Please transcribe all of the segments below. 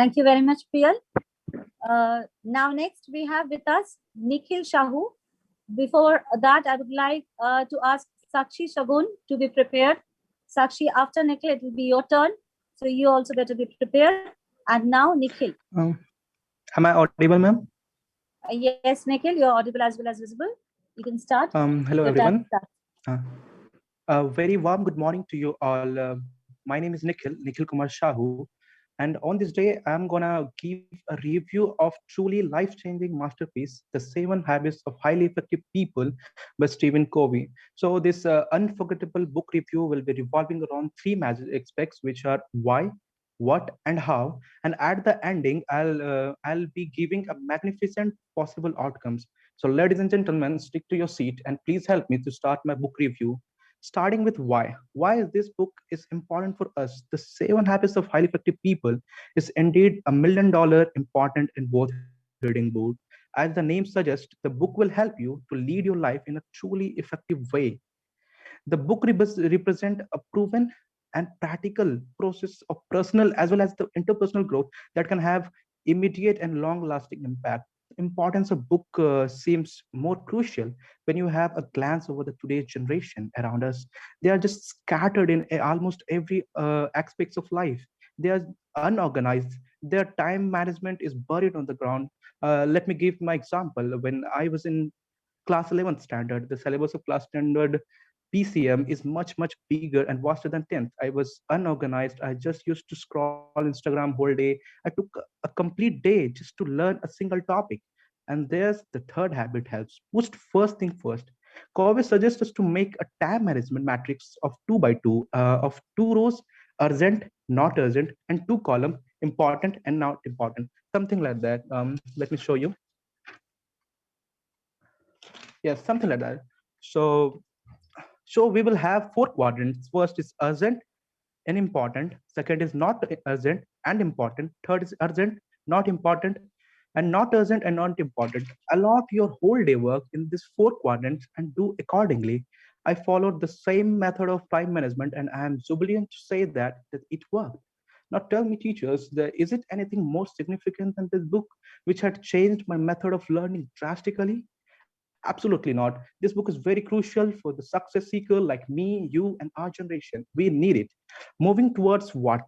Thank you very much, Priyal. Now next we have with us Nikhil Sahu. Before that, I would like to ask Sakshi Shagun to be prepared. Sakshi, after Nikhil, it will be your turn. So you also better be prepared. And now Nikhil. Am I audible, ma'am? Yes, Nikhil, you're audible as well as visible. You can start. Hello, everyone. A very warm good morning to you all. My name is Nikhil Kumar Sahu. And on this day, I'm gonna give a review of truly life-changing masterpiece, The 7 Habits of Highly Effective People by Stephen Covey. So this unforgettable book review will be revolving around three major aspects, which are why, what, and how. And at the ending, I'll be giving a magnificent possible outcomes. So ladies and gentlemen, stick to your seat and please help me to start my book review. Starting with why is this book is important for us. The 7 Habits of Highly Effective People is indeed $1 million important in both reading mode. As the name suggests, the book will help you to lead your life in a truly effective way. The book represent a proven and practical process of personal as well as the interpersonal growth that can have immediate and long lasting impact. The importance of book seems more crucial when you have a glance over the today's generation around us. They are just scattered in almost every aspects of life. They are unorganized. Their time management is buried on the ground. Let me give my example. When I was in class 11th standard, the syllabus of class standard PCM is much bigger and vaster than 10th. I was unorganized. I just used to scroll Instagram whole day. I took a complete day just to learn a single topic. And there's the third habit helps. Put first thing first. Covey suggests us to make a time management matrix of 2 by 2 of 2 rows, urgent, not urgent, and 2 column, important and not important. Something like that. Let me show you. Yes, something like that. So we will have 4 quadrants. First is urgent and important. Second is not urgent and important. Third is urgent, not important, and not urgent and not important. Allot your whole day work in these 4 quadrants and do accordingly. I followed the same method of time management and I am jubilant to say that it worked. Now tell me, teachers, is it anything more significant than this book, which had changed my method of learning drastically? Absolutely not. This book is very crucial for the success seeker like me, you, and our generation. We need it. Moving towards what?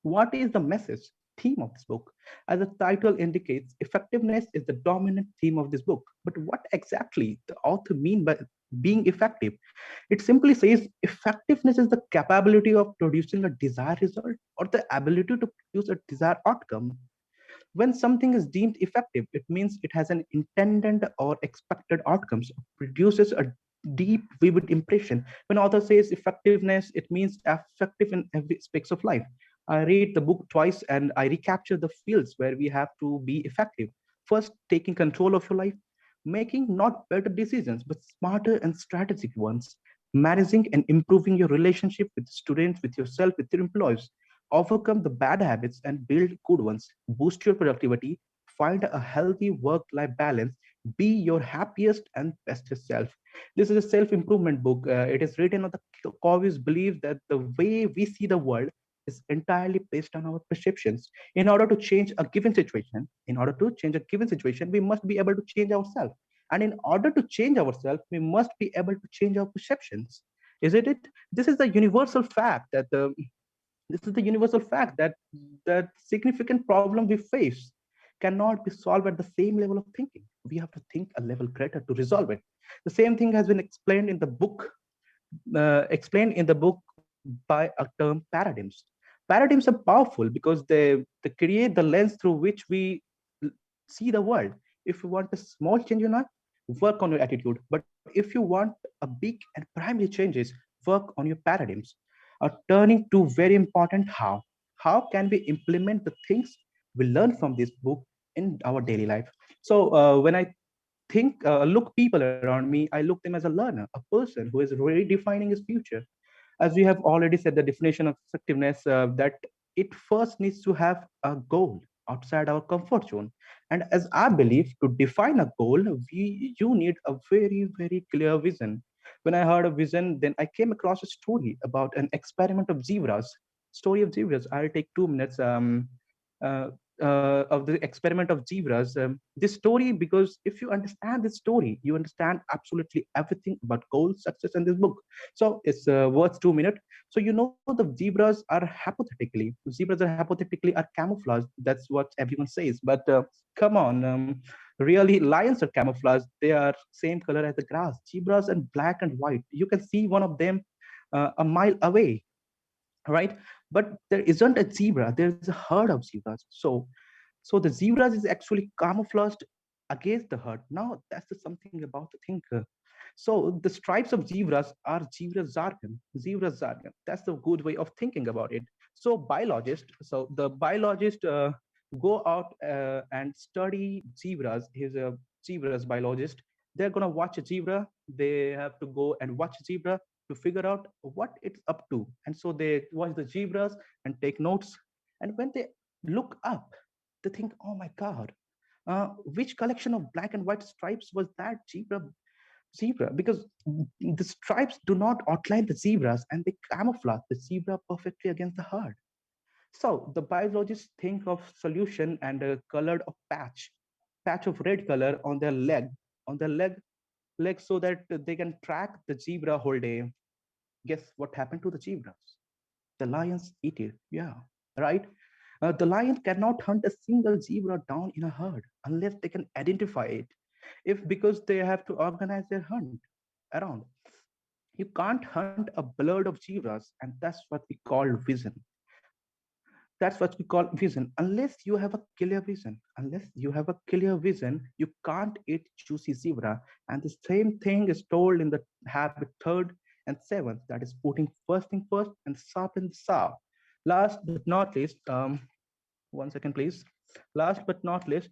What is the message, theme of this book? As the title indicates, effectiveness is the dominant theme of this book. But what exactly the author mean by being effective? It simply says effectiveness is the capability of producing a desired result or the ability to produce a desired outcome. When something is deemed effective, it means it has an intended or expected outcomes, produces a deep, vivid impression. When author says effectiveness, it means effective in every aspects of life. I read the book twice and I recapture the fields where we have to be effective. First, taking control of your life, making not better decisions, but smarter and strategic ones, managing and improving your relationship with students, with yourself, with your employees, overcome the bad habits and build good ones, boost your productivity, find a healthy work life balance, be your happiest and bestest self. This is a self improvement book. It is written on the Covey's belief that the way we see the world is entirely based on our perceptions. In order to change a given situation, we must be able to change ourselves. And in order to change ourselves, we must be able to change our perceptions. Isn't it? This is the universal fact that that significant problem we face cannot be solved at the same level of thinking. We have to think a level greater to resolve it. The same thing has been explained in the book by a term paradigms. Paradigms are powerful because they create the lens through which we see the world. If you want a small change in life, work on your attitude. But if you want a big and primary changes, work on your paradigms. Turning to very important how. How can we implement the things we learn from this book in our daily life? So when I look people around me, I look them as a learner, a person who is redefining his future. As we have already said, the definition of effectiveness that it first needs to have a goal outside our comfort zone. And as I believe, to define a goal, you need a very clear vision. When I heard a vision, then I came across a story about an experiment of zebras. Story of zebras. I'll take 2 minutes. uh, of the experiment of zebras. This story, because if you understand this story, you understand absolutely everything about goal, success in this book. So it's worth 2 minutes. So you know the zebras are hypothetically are camouflaged. That's what everyone says. But come on, really, lions are camouflaged. They are same color as the grass. Zebras and black and white. You can see one of them a mile away, right? But there isn't a zebra. There's a herd of zebras. So the zebras is actually camouflaged against the herd. Now that's the something about the thinker. So the stripes of zebras are zebra jargon. Zebra jargon. That's the good way of thinking about it. So the biologist go out and study zebras. He's a zebras biologist. They're gonna watch a zebra. They have to go and watch a zebra to figure out what it's up to. And so they watch the zebras and take notes. And when they look up, they think, oh my God, which collection of black and white stripes was that zebra? Because the stripes do not outline the zebras and they camouflage the zebra perfectly against the herd. So the biologists think of solution and colored a patch of red color on their leg, so that they can track the zebra whole day. Guess what happened to the zebras? The lions eat it. Yeah, right. The lion cannot hunt a single zebra down in a herd unless they can identify it. If because they have to organize their hunt around. You can't hunt a blood of zebras, and that's what we call vision. That's what we call vision. Unless you have a clear vision, you can't eat juicy zebra. And the same thing is told in the habit third and seventh. That is putting first thing first and sharpen the saw. Last but not least, 1 second, please. Last but not least,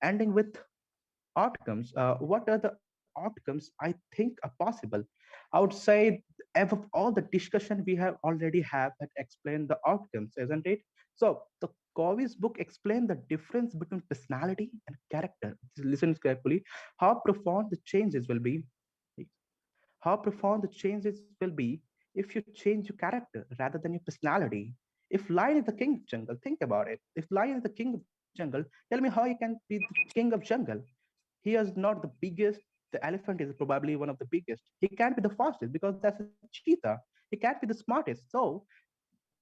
ending with outcomes. What are the outcomes I think are possible? I would say, of all the discussion we have already have that explain the outcomes, isn't it? So the Covey's book explained the difference between personality and character. Listen carefully. How profound the changes will be. How profound the changes will be if you change your character rather than your personality. If lion is the king of jungle, think about it. If lion is the king of jungle, tell me how he can be the king of jungle. He is not the biggest. The elephant is probably one of the biggest. He can't be the fastest because that's a cheetah. He can't be the smartest. So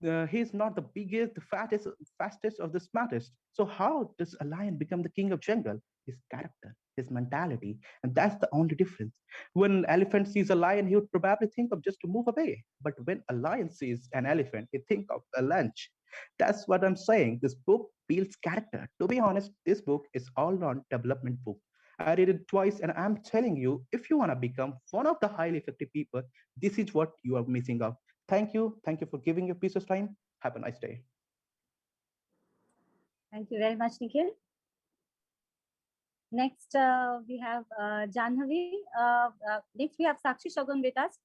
he is not the biggest, the fattest, fastest, or the smartest. So how does a lion become the king of jungle? His character, his mentality, and that's the only difference. When an elephant sees a lion, he would probably think of just to move away. But when a lion sees an elephant, he think of a lunch. That's what I'm saying. This book builds character. To be honest, this book is all on development book. I read it twice, and I'm telling you, if you want to become one of the highly effective people, this is what you are missing out. Thank you. Thank you for giving your precious time. Have a nice day. Thank you very much, Nikhil. Next, we have Janhavi. Next, we have Sakshi Shagun with us.